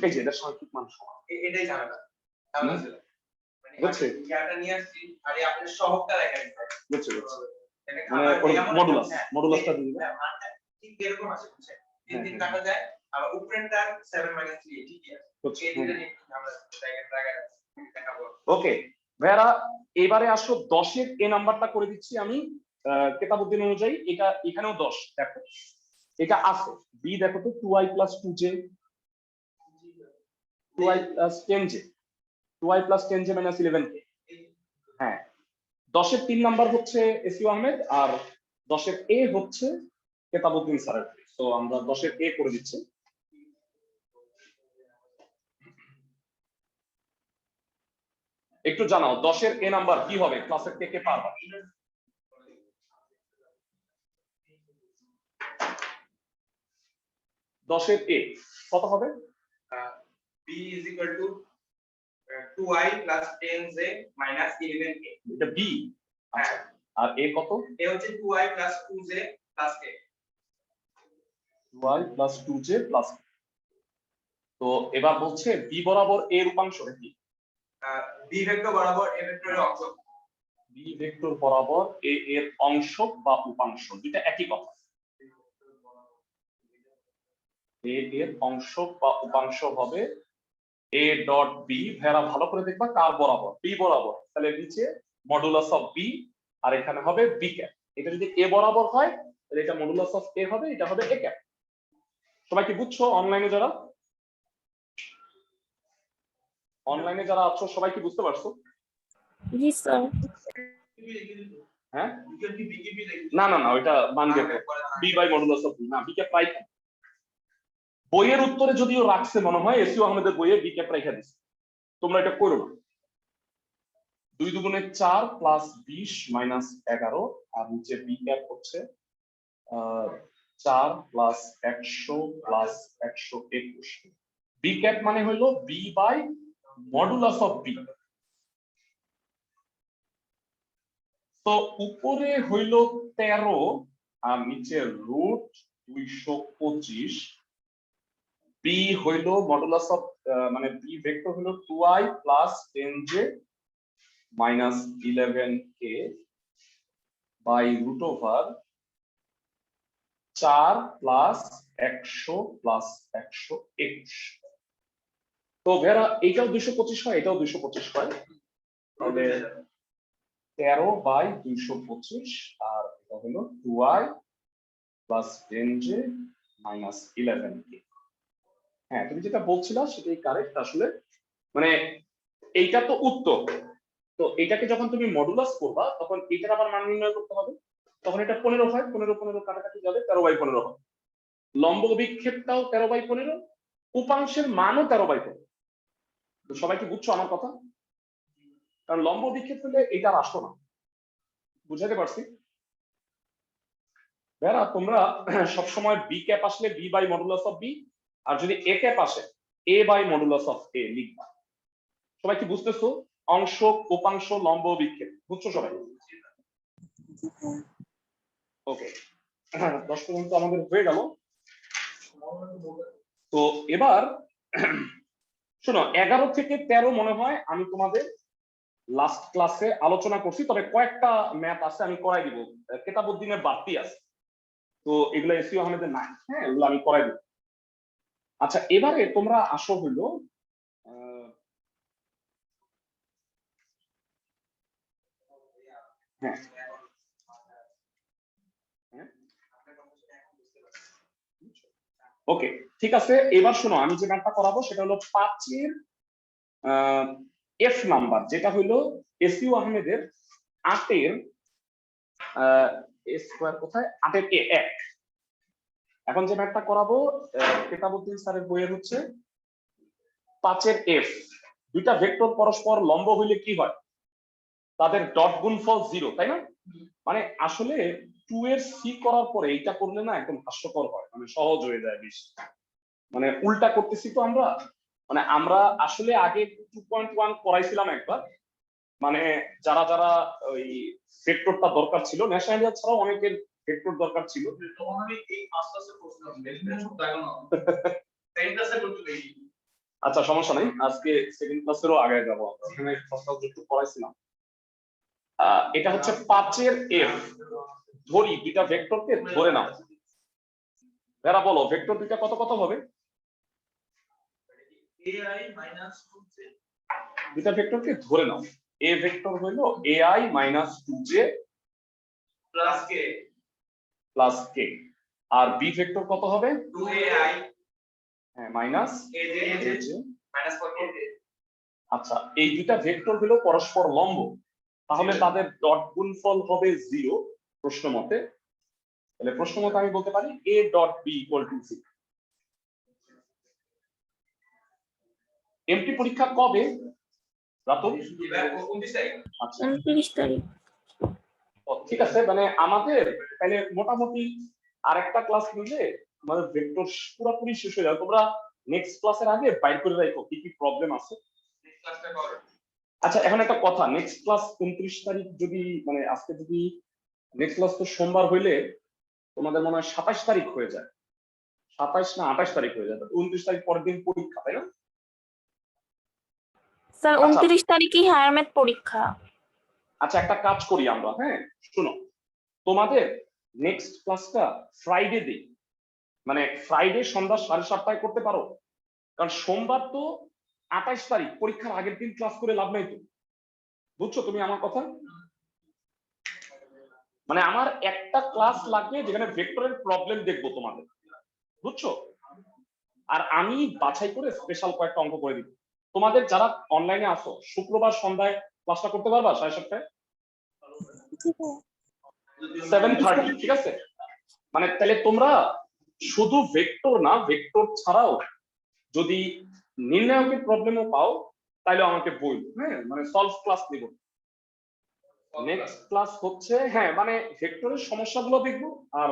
এই যে এটা সাংখ্যিক মান সমান। এটাই ঝামেলা। ঝামেলা ছিল। মানে বুঝছি। আমি ইয়াটা নিয়ে আসছি আর আপনি সহগটা রেখে দিচ্ছেন। বুঝছি। মানে মডুলাসটা দিই না। ঠিক এরকম আছে বুঝছেন। হ্যাঁ, 3 কাটা যায় আবার উপরেরটা 7 - 3 ঠিকই আছে। বুঝছি। এই দুটো নিয়ে আমরা জায়গা দেখাবো। ওকে ভাইরা, এবারে আসো 10 এর এ নাম্বারটা করে দিচ্ছি আমি কেতাবুদ্দিন অনুযায়ী। এটা এখানেও 10 দেখো, এটা আছে বি দেখো তো 2i + 2j 2i + 10j 2i + 10j - 11k। হ্যাঁ, 10 এর 3 নাম্বার হচ্ছে এসইউ আহমেদ আর 10 এর এ হচ্ছে কেতাবুদ্দিন স্যারের। তো আমরা 10 এর এ করে দিচ্ছি। একটু জানাও 10 এর এ নাম্বার কি হবে, ক্লাসের কে কে পারবা? 10 এর এ কত হবে? b = 2i + 10j - 11k। এটা বি। আচ্ছা, আর এ কত? এ হচ্ছে 2i + 2j + k। 2i + 2j + k। তো এবার বলছে বি বরাবর এর উপাংশ কি? b ভেক্টর বরাবর a ভেক্টরের অংশ। বি ভেক্টর বরাবর এ এর অংশ বা উপাংশ, দুটো একই কথা। এ এর অংশ বা উপাংশ হবে a ডট বি। ভেরা ভালো করে দেখবা কার বরাবর, বি বরাবর, তাহলে নিচে মডুলাস অফ বি আর এখানে হবে বি ক্যাপ। এটা যদি এ বরাবর হয় তাহলে এটা মডুলাস অফ এ হবে, এটা হবে এ ক্যাপ। সবাই কি বুঝছো? অনলাইনে যারা আছো সবাই কি বুঝতে পারছো? জি স্যার। হ্যাঁ, না না না, ওইটা মানবে B by modulus of B না, বি ক্যাপ রাইট। বইয়ের উত্তরে যদিও রাখছে মনে হয়, এসইউ আহমেদের বইয়ে বি ক্যাপ রাইখা দিছে, তোমরা এটা করো না। 2 দুগুণে 4 + 20 - 11 আর নিচে বি ক্যাপ হচ্ছে 4 + 100 + 121। বি ক্যাপ মানে হলো B by modulus of B. তো উপরে হইল 13 আর নিচে √225। বি হইল মডুলাস অফ মানে বি ভেক্টর হইল 2i + 10j - 11k বাই √4 + 100 + 121। তো ভেরা এইটাও 225 হয়, এটাও 225 হয়, তাহলে 13/225 আর এটা হলো 2i + 10j - 11k। হ্যাঁ, তুমি যেটা বলছিলা সেটাই কারেক্ট আসলে। মানে এইটা তো উত্তর, তো এটাকে যখন তুমি মডুলাস করবা তখন এটার আবার মান নির্ণয় করতে হবে। তখন এটা 15 হয়, 15 কাটাকাটি যাবে, 13/15 হবে। লম্ব অভিক্ষেপটাও 13/15, উপাংশের মানও 13/15। তো সবাই কি বুঝছো আমার কথা? কারণ লম্ব অভিক্ষেপ হলে এটা আর আসতো না। বুঝাতে পারছি? ভাইরা তোমরা সবসময় বি ক্যাপ আসলে B by modulus of B, আর যদি এ ক্যাপ আসে A by modulus of A লিখবা। সবাই কি বুঝতেছো? অংশ, উপাংশ, লম্ব অভিক্ষেপ বুঝছো সবাই? ওকে, 10 পর্যন্ত আমাদের হয়ে গেল। তো এবার শোনো, 11 থেকে 13 মনে হয় আমি তোমাদের লাস্ট ক্লাসে আলোচনা করছি, তবে কয়েকটা ম্যাথ আছে আমি করাই দিব, কেতাবুদ্দিনের বাড়তি আছে, তো এগুলো এসইউ আহমেদের নাই। হ্যাঁ, এগুলো আমি করাই দিব। আচ্ছা, এবারে তোমরা আসো হইলো হ্যাঁ ওকে, ঠিক আছে। এবার শোনো, আমি যে ম্যাথটা করাবো সেটা হলো 5 এর এফ নাম্বার, যেটা হইলো এসইউ আহমেদের 8 এর এ স্কয়ার কোথায়, 8 এর এ 1। এখন যে ম্যাথটা করাবো কেতাবুদ্দিন স্যারের বইয়ের হচ্ছে 5 এর এফ। দুইটা ভেক্টর পরস্পর লম্ব হইলে কি হয়? তাদের ডট গুণফল 0, তাই না? মানে আসলে 2 এর সি করার পরে এইটা করলে না একদম হাস্যকর হয়, মানে সহজ হয়ে যায় বেশি, মানে উল্টা করতেছি তো আমরা। মানে আমরা আসলে আগে 2.1 করাইছিলাম একবার, মানে যারা যারা ওই ভেক্টরটা দরকার ছিল, ন্যাশনাল আইডিয়া ছাড়াও অনেকের ভেক্টর দরকার ছিল। তখন আমি এই মাস্টার্সে পড়ছিলাম, বেশ দাগো না সেকেন্ড ক্লাসে করতে দেখি। আচ্ছা সমস্যা নেই, আজকে সেকেন্ড ক্লাসেরও আগে যাবো আমরা। এখানে ফার্স্ট ক্লাস একটু পড়াইছিলাম। এটা হচ্ছে 5-এর এফ। ধরি দুইটা ভেক্টরকে ধরে নাও। এরা বলো ভেক্টর দুইটা কত কত হবে? ai মাইনাস 2j দুইটা ভেক্টরকে ধরে নাও। এ ভেক্টর হইলো ai minus 2j plus k plus K, আর বি ভেক্টর কত হবে? 2ai হ্যাঁ মাইনাস aj মাইনাস 4k। আচ্ছা এই দুইটা ভেক্টর হলো পরস্পর লম্ব, তাহলে তাদের ডট গুণফল হবে 0 প্রশ্ন মতে। তাহলে প্রশ্ন মতে আমি বলতে পারি a dot b equal to 0। MT পরীক্ষা কবে রাতুল? এবার 29 তারিখ। আচ্ছা 29 তারিখ। ঠিক আছে, মানে আমাদের তাহলে মোটামুটি আরেকটা ক্লাস নিলে আমাদের ভেক্টর পুরোপুরি শেষ হয়ে যাবে। তোমরা নেক্সট ক্লাসের আগে বাইর করে রাখো কি কি প্রবলেম আছে। নেক্সট ক্লাসটা কর। আচ্ছা এখন একটা কথা, নেক্সট ক্লাস 29 তারিখ যদি মানে আজকে যদি নেক্সট ক্লাস তো সোমবার হইলে তোমাদের মনে হয় 27 তারিখ হয়ে যায়, 27 না 28 তারিখ হয়ে যায়, 29 তারিখ পরের দিন পরীক্ষা, তাই না? স্যার আচ্ছা। 29 তারিখই হায়ার ম্যাথ পরীক্ষা। আচ্ছা একটা কাজ করি আমরা, হ্যাঁ শোনো, তোমাদের নেক্সট ক্লাসটা ফ্রাইডে দিই, মানে ফ্রাইডে সন্ধ্যা 7:30টায় করতে পারো? কারণ সোমবার তো 28 তারিখ, পরীক্ষার আগের দিন ক্লাস করে লাভ নাই তো। বুঝছো তুমি আমার কথা? মানে আমার একটা ক্লাস লাগবে যেখানে ভেক্টরের প্রবলেম দেখবো তোমাদের, বুঝছো? আর আমি বাছাই করে স্পেশাল কয়েকটা অঙ্ক করে দিব। তোমাদের যারা অনলাইনে আসো শুক্রবার সন্ধ্যায় ক্লাসটা করতে পারবা 7:30টায়? 7:30, ঠিক আছে? মানে তাহলে তোমরা শুধু ভেক্টর না, ভেক্টর ছাড়াও যদি নির্ণায়কের প্রবলেমও পাও তাহলে আমাকে বল, হ্যাঁ মানে সলভ ক্লাস নিব। নেক্সট ক্লাস হচ্ছে হ্যাঁ মানে ভেক্টরের সমস্যাগুলো দেখবো আর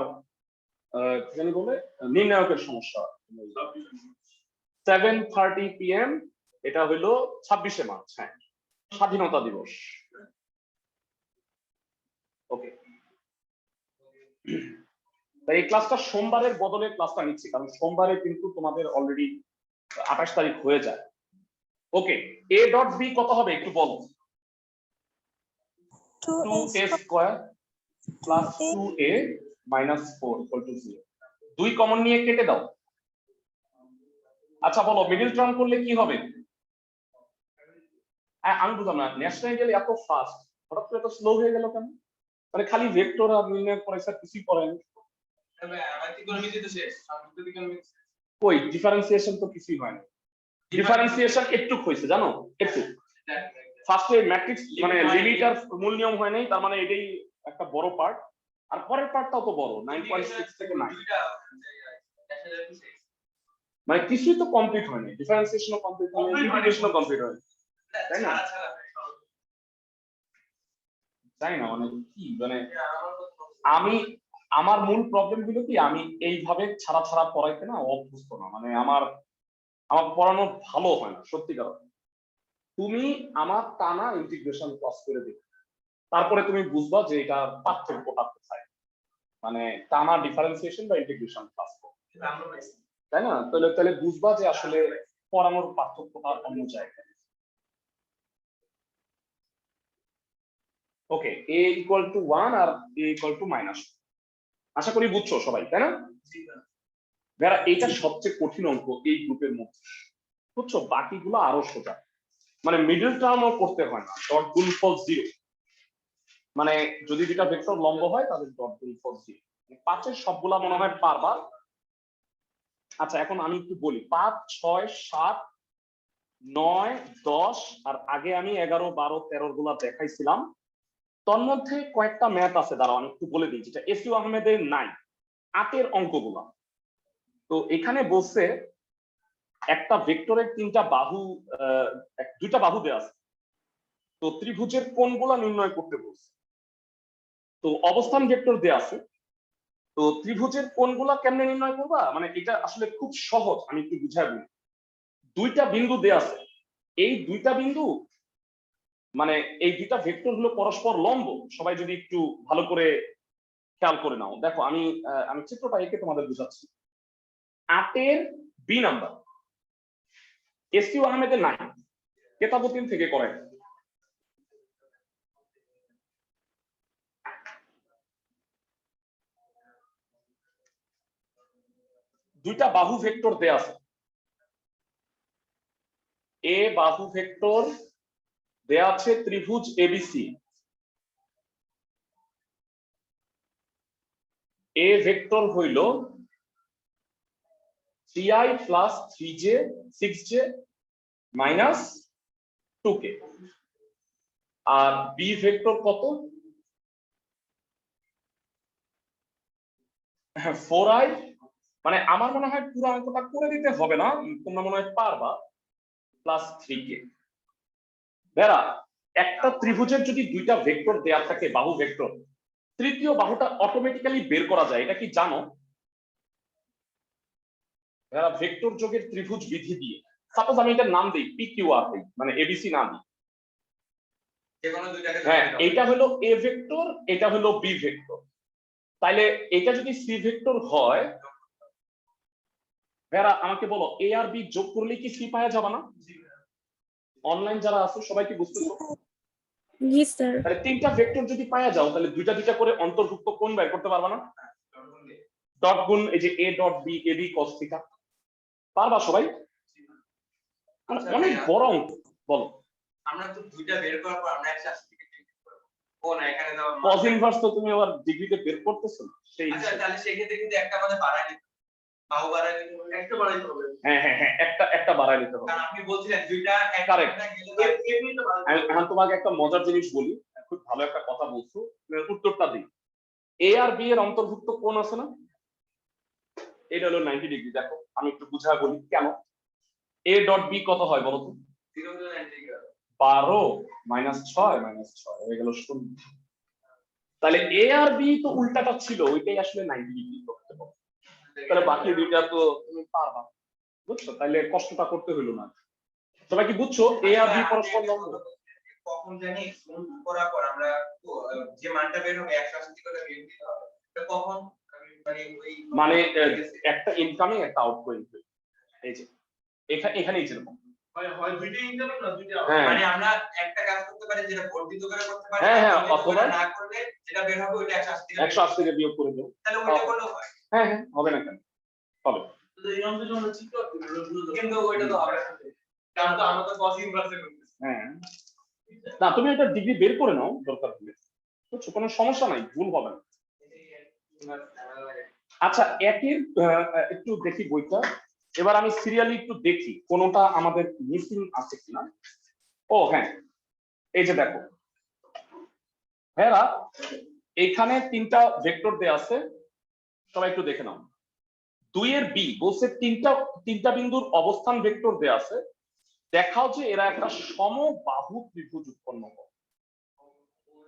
কি জানি বলে নির্ণায়কের সমস্যা। 7:30 PM, এটা হলো 26শে মার্চ, হ্যাঁ স্বাধীনতা দিবস। ওকে, তাই এই ক্লাসটা সোমবারের বদলে ক্লাসটা নিচ্ছি, কারণ সোমবারে কিন্তু তোমাদের অলরেডি 28 তারিখ হয়ে যায়। ওকে, a ডট b কত হবে একটু বলো? 2a square plus 2a minus 4 equal to 0। 2 common নিয়ে কেটে দাও। আচ্ছা বলো মিডল টার্ম করলে কি হবে? আমি বুঝলাম না, ন্যাশনাল গেলে এত ফাস্ট, হঠাৎ করে এত স্লো হয়ে গেল কেন? মানে খালি ভেক্টর আর নির্ণয় করে স্যার কিছুই করেন? তবে আমার ইকোনমিক্স তো শেষ, সংযুক্ত ইকোনমিক্স কই ডিফারেন্সিয়েশন তো কিছুই হয় না। ডিফারেন্সিয়েশন একটু হয়েছে জানো, একটু ফার্স্টে ম্যাট্রিক্স মানে লিমিট আর মূল নিয়ম হয় নাই, তার মানে এটাই একটা বড় পার্ট, আর পরের পার্টটাও তো বড়, 9.6 থেকে 9, মানে কিছুই তো কমপ্লিট হয়নি, ডিফারেন্সিয়েশনও কমপ্লিট হয়নি, ইন্টিগ্রেশনও কমপ্লিট হয়নি, তাই না? তাই না, মানে কি মানে আমি আমার মূল প্রবলেম গুলো কি, আমি এইভাবে ছাড়া ছাড়া পড়াইতে না অভ্যস্ত না, মানে আমার পড়ানো ভালো হয় না সত্যিকার। তুমি আমার টানা ইন্টিগ্রেশন ক্লাস করে দিবে, তারপরে তুমি বুঝবা যে এটা পার্থক্যটা কোথায়, মানে টানা ডিফারেন্সিয়েশন বা ইন্টিগ্রেশন ক্লাস, তাই না? তাহলে তাহলে বুঝবা যে আসলে পড়ানোর পার্থক্যটা অন্য জায়গায়। ওকে, a ইকুয়াল টু 1 আর a ইকুয়াল টু -1, আশা করি বুঝছো সবাই, তাই না? যারা এইটা সবচেয়ে কঠিন অঙ্ক এই গ্রুপের মধ্যে, বুঝছো? বাকিগুলো আরো সোজা, মানে মিডল টার্মও করতে হয় না, ডট গুণফল 0, মানে যদি দুটা ভেক্টর লম্ব হয় তাহলে ডট গুণফল 0। 5-এর সবগুলা মনে হয় পারবা। আচ্ছা এখন আমি একটু বলি, 5, 6, 7, 9, 10 আর আগে আমি 11, 12, 13 গুলা দেখাইছিলাম। তোর মধ্যে কয়েকটা ম্যাথ আছে, দাঁড়াও আমি একটু বলে দিই, যেটা এসইউ আহমেদের নাই, 8-এর অঙ্কগুলা। তো এখানে বলছে একটা ভেক্টরের তিনটা বাহু, দুইটা বাহু দেয়া আছে, তো ত্রিভুজের কোণগুলা নির্ণয় করতে বলছে। তো অবস্থান ভেক্টর দেয়া আছে, তো ত্রিভুজের কোণগুলা কেমনে নির্ণয় করবা, মানে এটা আসলে খুব সহজ, আমি একটু বুঝাই বলি। দুইটা বিন্দু দেয়া আছে, এই দুইটা বিন্দু মানে এই দুইটা ভেক্টর হলো পরস্পর লম্ব। সবাই যদি একটু ভালো করে খেয়াল করে নাও, দেখো আমি আমি চিত্রটা এঁকে তোমাদের বুঝাচ্ছি। 8-এর বি নাম্বার এসইউ আহমেদের নাই, কেতাবুদ্দিন থেকে করায়। দুইটা বাহু ভেক্টর দেয়া আছে, এ বাহু ভেক্টর দেয়া আছে ত্রিভুজ এবিসি, এ ভেক্টর হইল 3i plus 3j 6j minus 2k, আর বি ভেক্টর কত? 4i, মানে আমার মনে হয় পুরো অঙ্কটা করে দিতে হবে না, তোমরা মনে হয় পারবা, প্লাস 3k। বেরা একটা ত্রিভুজের যদি দুইটা ভেক্টর দেয়া থাকে বাহু ভেক্টর, তৃতীয় বাহুটা অটোমেটিক্যালি বের করা যায়, এটা কি জানো? বেরা ভেক্টর যোগের ত্রিভুজ বিধি দিয়ে, সাপোজ আমি এটার নাম দিই PQR, মানে এবিসি না দিই, যেকোনো দুইটাকে হ্যাঁ এটা হলো এ ভেক্টর, এটা হলো বি ভেক্টর, তাইলে এটা যদি সি ভেক্টর হয়, বেরা আমাকে বলো এ আর বি যোগ করলে কি সি পাওয়া যাবে না? অনলাইন যারা আছো সবাই কি বুঝতেছো? জি স্যার। তাহলে তিনটা ভেক্টর যদি পাওয়া যাও, তাহলে দুইটা দুইটা করে অন্তর্ভুক্ত কোণ বের করতে পারবা না? ডট গুণ এই যে A dot B, A B cos theta, পারবা সবাই? অনেক বড় অঙ্ক। বলো। আমরা তো দুইটা বের করার পর আমরা 180 থেকে ডিগ্রি করব। ও না, এখানে দাও cos ইনভার্স তো তুমি আবার ডিগ্রিতে বের করতেছো না, সেই আচ্ছা, তাহলে সেই ক্ষেত্রে কিন্তু একটা আমাদের বাড়াই দিতে হবে, বাহু বাড়াই দিতে হবে, একটা বাড়াইতে হবে। হ্যাঁ হ্যাঁ হ্যাঁ, একটা বাড়াই দিতে হবে। কারণ আপনি বলছিলেন দুইটা Correct. একটা গেলে এমনি তো বাড়াই দিতে হবে। এখন তোমাকে একটা মজার জিনিস বলি, খুব ভালো একটা কথা বলছো, উত্তরটা দিই। এ আর বি এর অন্তর্ভুক্ত কোণ আছে না, এটা হলো 90 ডিগ্রি। দেখো আমি একটু বুঝা বলি কেন। এ ডট বি কত হয় বলো তো? 0 to 90 ডিগ্রি। 12 মাইনাস 6 মাইনাস 6 হয়ে গেল 0। তাহলে এ আর বি তো উল্টাটা ছিল, ওইটাই আসলে 90 ডিগ্রি করতে হবে। তাহলে বাকি দুইটা তো তুমি পারবা, বুঝছো? তাহলে কষ্টটা করতে হইলো না। সবাই কি বুঝছো? এ আর বি পরস্পর লম্ব। কখন জানি ফোন করার পর আমরা যে মানটা বের হবে 180 করে বের দিতে হবে, তো কখন মানে ওই মানে একটা ইনকামিং একটা আউটগোয়িং, এই যে এখানেই যেরকম হয় দুইটা ইনকামিং না দুইটা, হ্যাঁ। মানে আমরা একটা কাজ করতে পারি যেটা বর্ধিত করে করতে পারি, হ্যাঁ, হ্যাঁ, বর্ধিত অথবা করে না করলে যেটা বের হবে ওইটা 180 থেকে 180 থেকে বিয়োগ করে দেবো। তাহলে ওইটা করলেও হয়। হ্যাঁ হ্যাঁ, হবে না কেন? হবে। তো এই অঙ্কে আমরা চিন্তা করতে কিন্তু ওইটা তো হবে না, কারণ তো আমরা তো cos ইনভার্সে করতেছি। হ্যাঁ, না তুমি এটা ডিগ্রি বের করে নাও দরকার হলে, বুঝছো? কোনো সমস্যা নাই, ভুল হবে না। আচ্ছা, একের একটু দেখি বইটা, এবার আমি সিরিয়ালি একটু দেখি কোনটা আমাদের মিসিং আছে কিনা। ও হ্যাঁ, এই যে দেখো হ্যাঁ, এখানে তিনটা ভেক্টর দেয়া আছে, সবাই একটু দেখে নাও। 2 এর বি বলছে তিনটা বিন্দুর অবস্থান ভেক্টর দেয়া আছে, দেখাও যে এরা একটা সমবাহু ত্রিভুজ উৎপন্ন করে।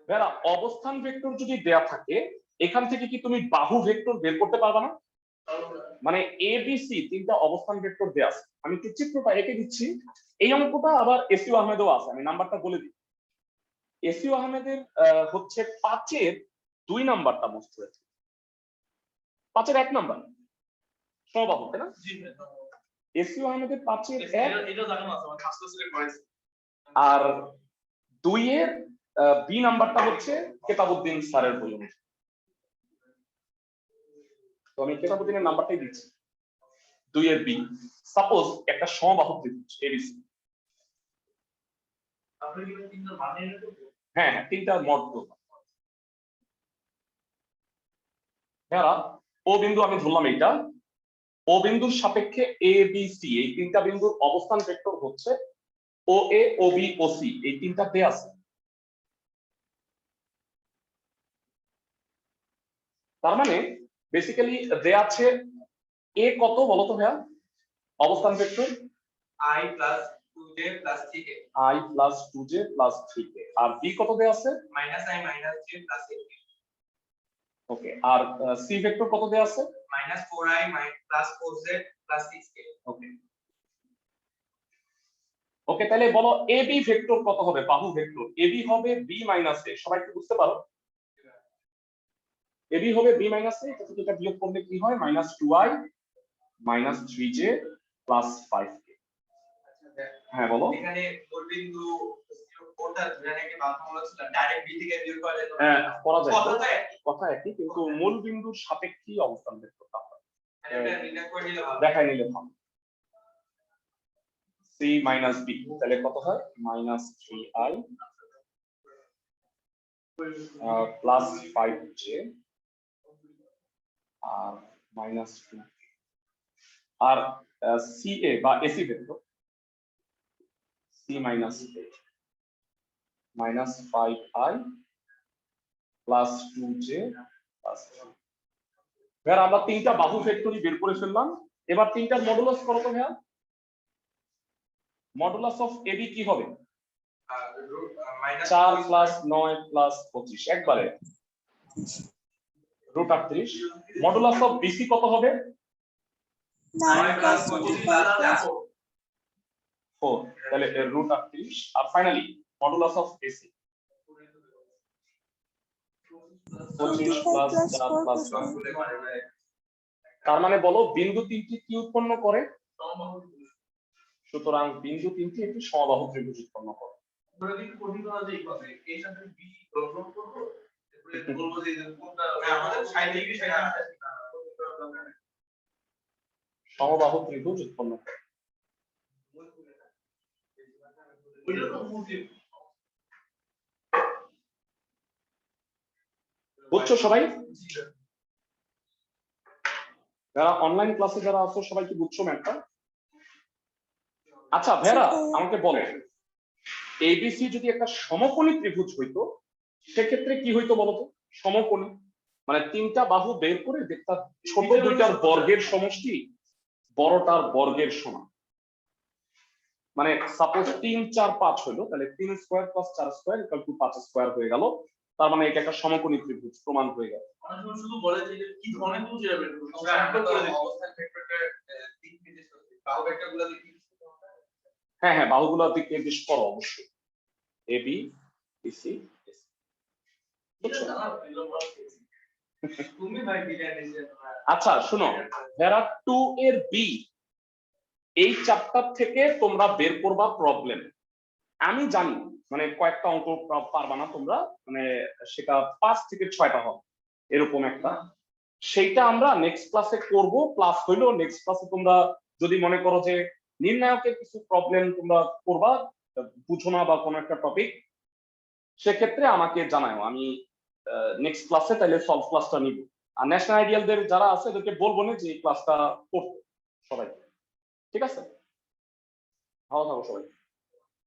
এরা অবস্থান ভেক্টর যদি দেয়া থাকে, এখান থেকে কি তুমি বাহু ভেক্টর বের করতে পারবে না? মানে এ বি সি তিনটা অবস্থান ভেক্টর দেয়া আছে। আমি একটু চিত্রটা এঁকে দিচ্ছি। এই অঙ্কটা আবার এসইউ আহমেদও আছে, আমি নাম্বারটা বলে দিই। এসইউ আহমেদের হচ্ছে 5-এর 2 নাম্বারটা মোস্ট হয়েছে, 5-এর 1 নাম্বার সমবাহু, তাই না? এসইউ আহমেদের 5-এর 1, এটা জানো আছে আমার কাজ করতে করেছে। আর 2 এর বি নাম্বারটা হচ্ছে কেতাবুদ্দিন স্যারের বই অনুযায়ী। তো আমি কেতাবুদ্দিনের নাম্বারটাই দিচ্ছি। 2 এর বি, সাপোজ একটা সমবাহু ত্রিভুজ এবিসি। আপনি কি তিনটা মানে নিতে? হ্যাঁ হ্যাঁ, তিনটা মধ্য। হ্যাঁ, ও বিন্দু আমি ধরলাম এইটা, ও বিন্দুর সাপেক্ষে এ বি সি এই তিনটা বিন্দুর অবস্থান ভেক্টর হচ্ছে ও এ, ও বি, ও সি, এই তিনটা দেয়া আছে। তার মানে বেসিক্যালি দেয়া আছে এ কত বলো তো ভাইয়া অবস্থান vector? I plus 2j plus 3k i plus 2j plus 3k, আর বি কত দেয়া আছে? minus I minus j plus 8k okay, আর সি ভেক্টর কত দেয়া আছে? minus 4i plus 4z plus 6k। ওকে, ওকে, তাহলে বলো এবি ভেক্টর কত হবে? বাহু ভেক্টর এবি হবে বি মাইনাস এ। সবাই কি বুঝতে পারো? এবি হবে বি মাইনাস এ, এটা থেকে এটা বিয়োগ করলে কি হয়? Minus 2i minus 3j plus 5k। হ্যাঁ বলো। এখানে মূলবিন্দু কোনটা ধরে নাকি বাধ্যতামূলক ছিল, ডাইরেক্ট বি থেকে বিয়োগ করে হ্যাঁ করা যায়, কথা তো একই। কথা একই, কিন্তু মূল বিন্দুর সাপেক্ষে অবস্থান বের করতে হবে। এটা নির্ণয় করে নিলে ভালো। দেখাই নিলে ভালো। c মাইনাস b, তাহলে কত হয়? মাইনাস 3i প্লাস 5j আর মাইনাস 2 আর ca বা ac vector c minus a minus 5i plus 2j plus 3। এবার আমরা তিনটা বাহু ভেক্টরই বের করে ফেললাম। এবার তিনটার মডুলাস করো তো ভাইয়া। মডুলাস অফ এবি কি হবে? 4 প্লাস 9 প্লাস 25 একবারে রুট 38। মডুলাস অফ বিসি কত হবে? 9 প্লাস 25 প্লাস 4, তাহলে রুট 38। আর finally modulus of AC 25 plus 4 plus 9। তার মানে বলো বিন্দু তিনটি কি উৎপন্ন করে? সুতরাং বিন্দু তিনটি একটি সমবাহু ত্রিভুজ উৎপন্ন করে। সমবাহু ত্রিভুজ উৎপন্ন করে। বুঝছো সবাই? যারা অনলাইন ক্লাসে যারা আছো সবাই কি বুঝছো ম্যাথটা? আচ্ছা ভেরা আমাকে বলো, এবিসি যদি একটা সমকোণী ত্রিভুজ হইতো সেক্ষেত্রে কি হইতো বলতো? সমকোণী মানে তিনটা বাহু বের করে দেখতাম ছোট দুইটার বর্গের সমষ্টি বড়টার বর্গের সমান। মানে সাপোজ 3 4 5 হলো, তাহলে 3 square plus 4 square equal to 5 square হয়ে গেল। তার মানে এটা একটা সমকোণী ত্রিভুজ প্রমাণ হয়ে গেল। শুধু বলে যে কি ধরনের ত্রিভুজ যাবে অবস্থান ভেক্টরটার দিক নির্দেশ করতে বাহু ভেক্টরগুলো দিক নির্দেশ করতে হবে। হ্যাঁ হ্যাঁ, বাহুগুলোর দিক নির্দেশ করো অবশ্যই। A B C S. তুমি ভাই বিরিয়ানি দিয়েছো। আচ্ছা শোনো, প্যারা 2 এর বি এই চ্যাপ্টার থেকে তোমরা বের করবা প্রবলেম। আমি জানি মানে কয়েকটা অঙ্ক পারবা না তোমরা, মানে সেটা 5 থেকে 6টা হবে এরকম একটা। সেইটা আমরা নেক্সট ক্লাসে করব। প্লাস হইলো নেক্সট ক্লাসে তোমরা যদি মনে করো যে নির্ণায়কের কিছু প্রবলেম তোমরা করবা, বুঝো না বা কোনো একটা টপিক, সেক্ষেত্রে আমাকে জানাও। আমি নেক্সট ক্লাসে তাহলে সলভ ক্লাসটা নিব। আর ন্যাশনাল আইডিয়ালদের যারা আছে এদেরকে বলবো না যে এই ক্লাসটা করতে সবাই। ঠিক আছে, ভালো থাকো সবাই।